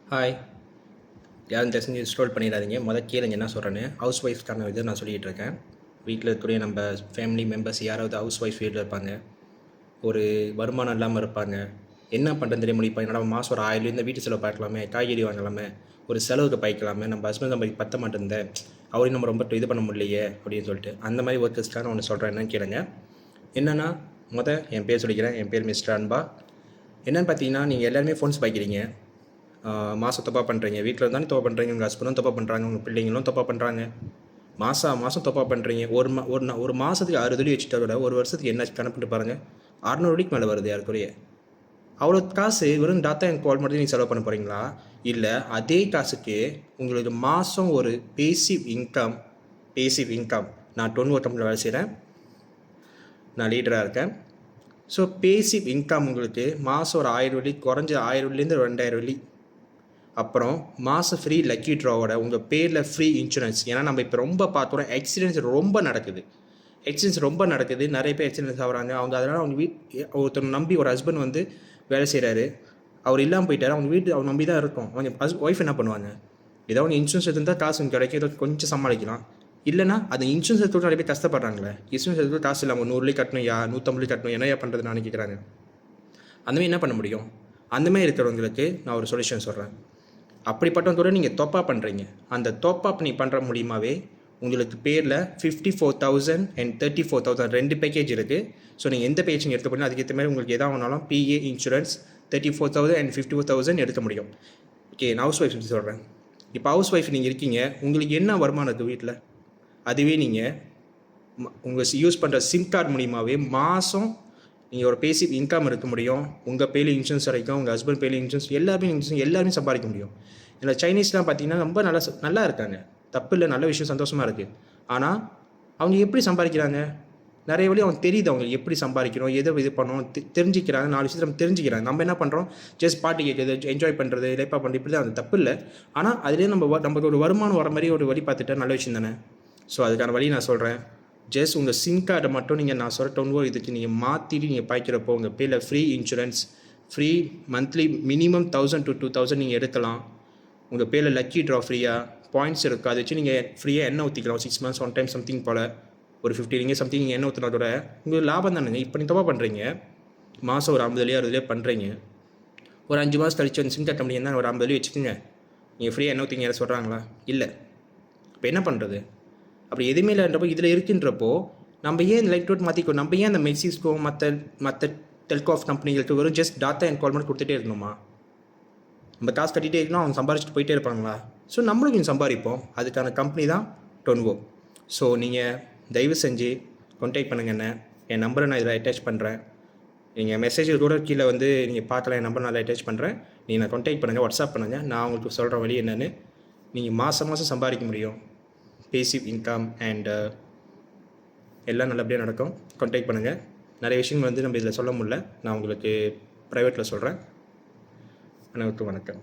Hi. யாரும் தெரிஞ்சு install பண்ணிடாதீங்க. கேளுங்க என்ன சொல்கிறேன்னு. ஹவுஸ் ஒய்ஃப்க்கான இது நான் சொல்லிகிட்டு இருக்கேன். வீட்டில் இருக்கக்கூடிய நம்ம ஃபேமிலி மெம்பர்ஸ் யாராவது ஹவுஸ் ஒய்ஃப் வீட்டில் இருப்பாங்க, ஒரு வருமானம் இல்லாமல் இருப்பாங்க. என்ன பண்ணுறது தெரிய முடியும். இப்போ நம்ம மாதம் ஒரு 1000 இந்த வீட்டு செலவு பார்க்கலாமே, காய்கறி வாங்கலாமே, ஒரு செலவுக்கு பாய்க்கலாமே, நம்ம ஹஸ்பண்ட் நம்ம பற்ற மாட்டேன், அவரையும் நம்ம ரொம்ப இது பண்ண முடியலையே அப்படின்னு சொல்லிட்டு அந்த மாதிரி ஒர்க்கர்ஸ்க்கான ஒன்று சொல்கிறேன். என்னன்னு கேளுங்க. என்னென்னா என் பேர் சொல்லிக்கிறேன். என் பேர் மிஸ்டர் அன்பா. என்னென்னு பார்த்தீங்கன்னா, நீங்கள் எல்லாருமே ஃபோன்ஸ் பாய்க்கிறீங்க. மாதம் தப்பாக பண்ணுறீங்க. வீட்டில் இருந்தாலும் தப்பாக பண்ணுறீங்க, உங்கள் ஹஸ்பண்டும் தப்பாக பண்ணுறாங்க, உங்கள் பிள்ளைங்களும் தப்பாக பண்ணுறாங்க. மாதம் தப்பாக பண்ணுறீங்க. ஒரு மாதத்துக்கு 6 துளி வச்சுட்டா விட ஒரு வருஷத்துக்கு என்ன கணக்கிட்டு பாருங்கள், 600 வெள்ளிக்கு மேலே வருது யாருக்குரிய. அவ்வளோ காசு வெறும் டாட்டா அண்ட் கால் மட்டும் நீங்கள் செலவு பண்ண போகிறீங்களா? இல்லை அதே காசுக்கு உங்களுக்கு மாதம் ஒரு பேசிவ் இன்கம் நான் 21 கம்பெனியில் வேலை செய்கிறேன், நான் லீடராக இருக்கேன். ஸோ பேசிவ் இன்கம் உங்களுக்கு மாதம் ஒரு 1000 வெள்ளி, குறைஞ்ச 1000 வெள்ளிலேருந்து 2000 வெள்ளி. அப்புறம் மாதம் ஃப்ரீ லக்கி ட்ராவோட உங்கள் பேரில் ஃப்ரீ இன்சூரன்ஸ். ஏன்னா நம்ம இப்போ ரொம்ப பார்த்தோம், ஆக்சிடென்ட்ஸ் ரொம்ப நடக்குது. நிறைய பேர் ஆக்சிடென்ட்ஸ் ஆகிறாங்க. அதனால் அவங்க ஒருத்தர் நம்பி ஒரு ஹஸ்பண்ட் வந்து வேலை செய்கிறாரு, அவர் இல்லாமல் போயிட்டார். அவங்க நம்பி தான் இருக்கும். அவங்க ஒய்ஃப் என்ன பண்ணுவாங்க? ஏதோ அவங்க இன்சூரன்ஸ் எடுத்துருந்தால் காசு கிடைக்கும், ஏதோ கொஞ்சம் சமாளிக்கலாம். இல்லைனா அது இன்சூரன்ஸ் எடுத்து நிறைய பேர் கஷ்டப்படுறாங்களே. இன்சூரன்ஸ் எடுத்து காசு இல்லாமல் 100 கட்டணும், 150 கட்டணும், என்னையா பண்ணுறது நான் கேட்குறாங்க. அந்தமாதிரி என்ன பண்ண முடியும்? அந்தமாதிரி இருக்கிறவங்களுக்கு நான் ஒரு சொல்யூஷன் சொல்கிறேன். அப்படிப்பட்டவங்க நீங்கள் தொப்பா பண்ணுறீங்க. அந்த தொப்பா நீ பண்ணுற மூலியமாகவே உங்களுக்கு பேரில் 54,000 அண்ட் 34,000 2 பேக்கேஜ் இருக்குது. ஸோ நீங்கள் எந்த பேக்கேஜ் எடுக்க போனால் அதுக்கேற்ற மாதிரி உங்களுக்கு எதாவது ஆனாலும் பிஏ இன்சூரன்ஸ் 34,000 அண்ட் 54,000 எடுக்க முடியும். ஓகே, நான் ஹவுஸ் ஒய்ஃப் சொல்கிறேன். இப்போ ஹவுஸ் ஒய்ஃப் நீங்கள் இருக்கீங்க, உங்களுக்கு என்ன வருமானம் இருக்குது வீட்டில்? அதுவே நீங்கள் உங்கள் யூஸ் பண்ணுற சிம் கார்டு மூலியமாகவே மாதம் நீங்கள் ஒரு பேசிவ் இன்கம் இருக்க முடியும். உங்கள் பேரில் இன்சூரன்ஸ் கிடைக்கும், உங்கள் ஹஸ்பண்ட் பேரில் இன்சூரன்ஸ், எல்லாருமே சம்பாதிக்க முடியும். இல்லை சைனீஸ்லாம் பார்த்தீங்கன்னா ரொம்ப நல்லா இருக்காங்க, தப்பு இல்லை, நல்ல விஷயம், சந்தோஷமாக இருக்குது. ஆனால் அவங்க எப்படி சம்பாதிக்கிறாங்க? நிறைய வழி அவங்க தெரியுது, அவங்க எப்படி சம்பாதிக்கிறோம், எதை இது பண்ணணும் தெரிஞ்சுக்கிறாங்க. 4 விஷயத்தை நம்ம தெரிஞ்சுக்கிறாங்க. நம்ம என்ன பண்ணுறோம்? ஜஸ்ட் பாட்டு கேட்குறது, என்ஜாய் பண்ணுறது, லைப்பாக பண்ணுறது, இப்படி தான். அது தப்பு இல்லை. ஆனால் அதுலேயே நமக்கு ஒரு வருமானம் வர மாதிரி ஒரு வழி பார்த்துட்டா நல்ல விஷயம் தானே. ஸோ அதுக்கான வழி நான் சொல்கிறேன். ஜஸ்ட் உங்கள் சிம் கார்டை மட்டும் நீங்கள் நான் சொல்கிற டோன்வோ இதுக்கு நீங்கள் மாற்றிட்டு நீங்கள் பாய்க்கிறப்போ உங்கள் பேரில் free insurance, free monthly minimum 1000 to 2000 நீங்கள் எடுக்கலாம். உங்கள் பேரில் லக்கி ட்ரா ஃப்ரீயாக பாயிண்ட்ஸ் இருக்குது. அதை வச்சு நீங்கள் ஃப்ரீயாக எண்ணெய் ஊற்றிக்கலாம். 6 months 1 time சம்திங் போல் ஒரு 50 ringgit சம்திங் நீங்கள் எண்ணெய் ஊற்றினதோட உங்களுக்கு லாபம் தானுங்க. இப்போ நீங்கள் தப்பாக பண்ணுறீங்க. மாதம் ஒரு 50 60 பண்ணுறீங்க. ஒரு 5 மாதம் கழிச்சு வந்து சிம் கார்டு கம்பெனி என்ன ஒரு 50 வச்சுக்கோங்க, நீங்கள் ஃப்ரீயாக எண்ணெய் ஊற்றிங்க யாரும் சொல்கிறாங்களா? இல்லை. இப்போ என்ன பண்ணுறது? அப்படி எதுவுமே இல்லைன்றப்போ இதில் இருக்குன்றப்போ நம்ம ஏன் லைட் ரோட் மாற்றிக்கோ? நம்ம ஏன் அந்த மெக்சிஸ்கோ மற்ற டெல்கோ ஆஃப் கம்பெனிகளுக்கு வெறும் ஜஸ்ட் டாட்டா அண்ட் கால் மட்டும் கொடுத்துட்டே இருக்கணுமா? நம்ம காசு கட்டிகிட்டே இருக்கணும், அவங்க சம்பாரிச்சிட்டு போயிட்டே இருப்பாங்களா? ஸோ நம்மளும் கொஞ்சம் சம்பாதிப்போம். அதுக்கான கம்பெனி தான் டொன்வோ. ஸோ நீங்கள் தயவு செஞ்சு கான்டாக்ட் பண்ணுங்கள். என் நம்பரை நான் இதில் அட்டாச் பண்ணுறேன். நீங்கள் மெசேஜ் கூட கீழே வந்து நீங்கள் பார்க்கலாம். என் நம்பர் நான் அட்டாச் பண்ணுறேன். நீங்கள் கான்டாக்ட் பண்ணுங்கள், வாட்ஸ்அப் பண்ணுங்கள். நான் உங்களுக்கு சொல்கிற வழி என்னென்னு. நீங்கள் மாதம் சம்பாதிக்க முடியும். பேசிவ் இன்கம் அண்ட் எல்லாம் நல்லபடியாக நடக்கும். கான்டாக்ட் பண்ணுங்கள். நிறைய விஷயங்கள் வந்து நம்ம இதில் சொல்ல முடியல, நான் உங்களுக்கு ப்ரைவேட்டில் சொல்கிறேன். அனைவருக்கும் வணக்கம்.